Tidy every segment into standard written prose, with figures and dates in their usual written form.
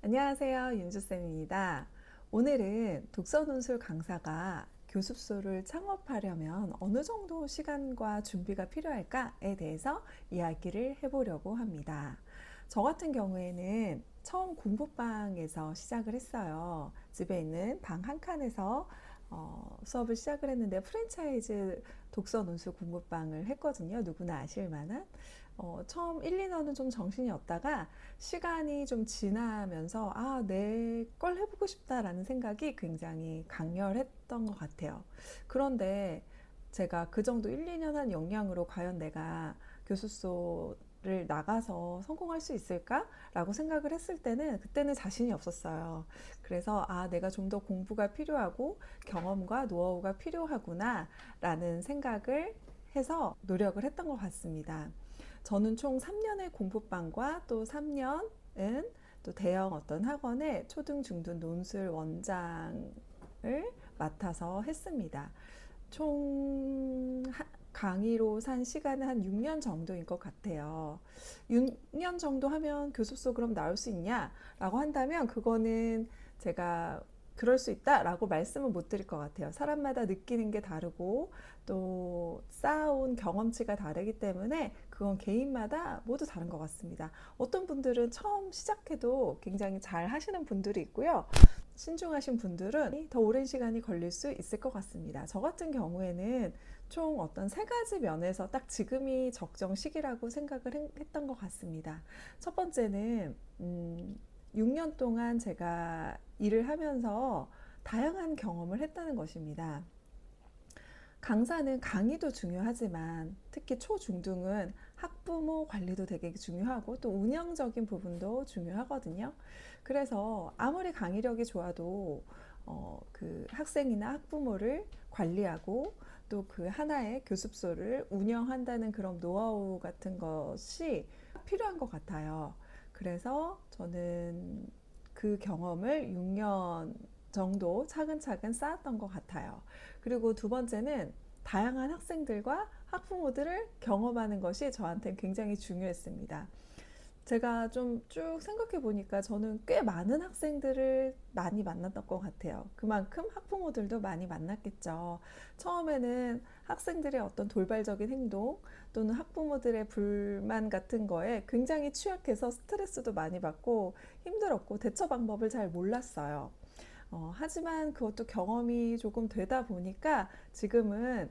안녕하세요. 윤주쌤입니다. 오늘은 독서논술 강사가 교습소를 창업하려면 어느 정도 시간과 준비가 필요할까에 대해서 이야기를 해보려고 합니다. 저 같은 경우에는 처음 공부방에서 시작을 했어요. 집에 있는 방 한 칸에서 수업을 시작을 했는데 프랜차이즈 독서논술 공부방을 했거든요. 누구나 아실 만한. 처음 1, 2년은 좀 정신이 없다가 시간이 좀 지나면서 내 걸 해보고 싶다라는 생각이 굉장히 강렬했던 것 같아요. 그런데 제가 그 정도 1, 2년 한 역량으로 과연 내가 교습소를 나가서 성공할 수 있을까라고 생각을 했을 때는 그때는 자신이 없었어요. 그래서 내가 좀 더 공부가 필요하고 경험과 노하우가 필요하구나 라는 생각을 해서 노력을 했던 것 같습니다. 저는 총 3년의 공부방과 또 3년은 또 대형 어떤 학원의 초등, 중등 논술 원장을 맡아서 했습니다. 총 강의로 산 시간은 한 6년 정도인 것 같아요. 6년 정도 하면 교습소 그럼 나올 수 있냐? 라고 한다면 그거는 제가 그럴 수 있다라고 말씀은 못 드릴 것 같아요. 사람마다 느끼는 게 다르고 또 쌓아온 경험치가 다르기 때문에 그건 개인마다 모두 다른 것 같습니다. 어떤 분들은 처음 시작해도 굉장히 잘 하시는 분들이 있고요. 신중하신 분들은 더 오랜 시간이 걸릴 수 있을 것 같습니다. 저 같은 경우에는 총 어떤 세 가지 면에서 딱 지금이 적정 시기라고 생각을 했던 것 같습니다. 첫 번째는 6년 동안 제가 일을 하면서 다양한 경험을 했다는 것입니다. 강사는 강의도 중요하지만 특히 초중등은 학부모 관리도 되게 중요하고 또 운영적인 부분도 중요하거든요. 그래서 아무리 강의력이 좋아도 그 학생이나 학부모를 관리하고 또 그 하나의 교습소를 운영한다는 그런 노하우 같은 것이 필요한 것 같아요. 그래서 저는 그 경험을 6년 정도 차근차근 쌓았던 것 같아요. 그리고 두 번째는 다양한 학생들과 학부모들을 경험하는 것이 저한테는 굉장히 중요했습니다. 제가 좀 쭉 생각해 보니까 저는 꽤 많은 학생들을 많이 만났던 것 같아요. 그만큼 학부모들도 많이 만났겠죠. 처음에는 학생들의 어떤 돌발적인 행동 또는 학부모들의 불만 같은 거에 굉장히 취약해서 스트레스도 많이 받고 힘들었고 대처 방법을 잘 몰랐어요. 하지만 그것도 경험이 조금 되다 보니까 지금은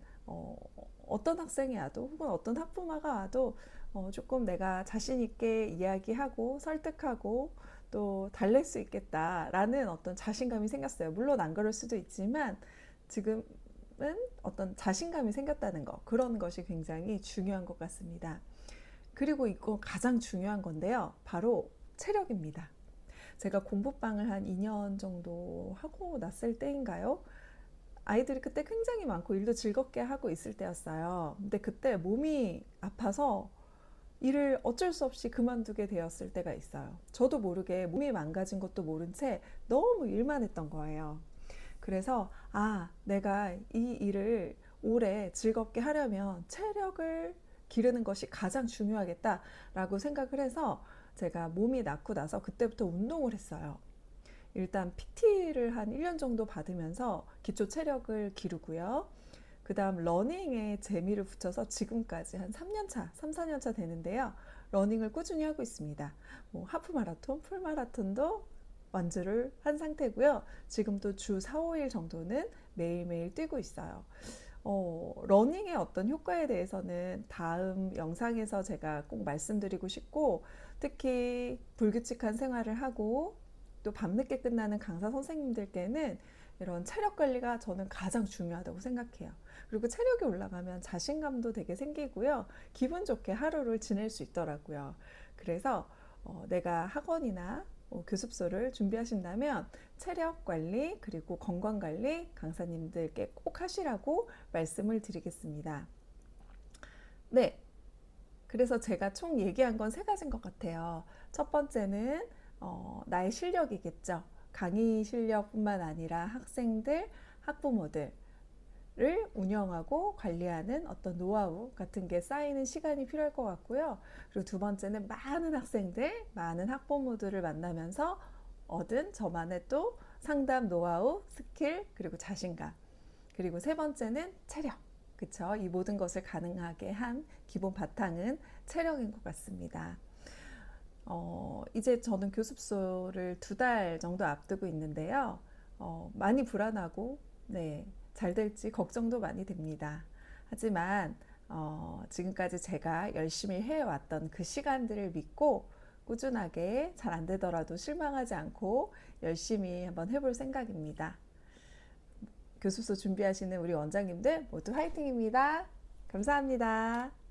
어떤 학생이 와도 혹은 어떤 학부모가 와도 조금 내가 자신 있게 이야기하고 설득하고 또 달랠 수 있겠다라는 어떤 자신감이 생겼어요. 물론 안 그럴 수도 있지만 지금은 어떤 자신감이 생겼다는 거, 그런 것이 굉장히 중요한 것 같습니다. 그리고 이거 가장 중요한 건데요. 바로 체력입니다. 제가 공부방을 한 2년 정도 하고 났을 때인가요? 아이들이 그때 굉장히 많고 일도 즐겁게 하고 있을 때였어요. 근데 그때 몸이 아파서 일을 어쩔 수 없이 그만두게 되었을 때가 있어요. 저도 모르게 몸이 망가진 것도 모른 채 너무 일만 했던 거예요. 그래서 내가 이 일을 오래 즐겁게 하려면 체력을 기르는 것이 가장 중요하겠다라고 생각을 해서 제가 몸이 낫고 나서 그때부터 운동을 했어요. 일단 PT를 한 1년 정도 받으면서 기초 체력을 기르고요. 그 다음 러닝에 재미를 붙여서 지금까지 한 3년 차, 3, 4년 차 되는데요. 러닝을 꾸준히 하고 있습니다. 하프 마라톤, 풀 마라톤도 완주를 한 상태고요. 지금도 주 4, 5일 정도는 매일매일 뛰고 있어요. 러닝의 어떤 효과에 대해서는 다음 영상에서 제가 꼭 말씀드리고 싶고, 특히 불규칙한 생활을 하고 또 밤늦게 끝나는 강사 선생님들께는 이런 체력 관리가 저는 가장 중요하다고 생각해요. 그리고 체력이 올라가면 자신감도 되게 생기고요. 기분 좋게 하루를 지낼 수 있더라고요. 그래서 내가 학원이나 교습소를 준비하신다면 체력 관리 그리고 건강 관리 강사님들께 꼭 하시라고 말씀을 드리겠습니다. 네, 그래서 제가 총 얘기한 건 세 가지인 것 같아요. 첫 번째는 나의 실력이겠죠. 강의 실력뿐만 아니라 학생들, 학부모들을 운영하고 관리하는 어떤 노하우 같은 게 쌓이는 시간이 필요할 것 같고요. 그리고 두 번째는 많은 학생들, 많은 학부모들을 만나면서 얻은 저만의 또 상담 노하우, 스킬, 그리고 자신감. 그리고 세 번째는 체력. 그쵸? 이 모든 것을 가능하게 한 기본 바탕은 체력인 것 같습니다. 이제 저는 교습소를 2달 정도 앞두고 있는데요. 많이 불안하고, 네, 잘 될지 걱정도 많이 됩니다. 하지만, 지금까지 제가 열심히 해왔던 그 시간들을 믿고 꾸준하게 잘 안 되더라도 실망하지 않고 열심히 한번 해볼 생각입니다. 교습소 준비하시는 우리 원장님들 모두 화이팅입니다. 감사합니다.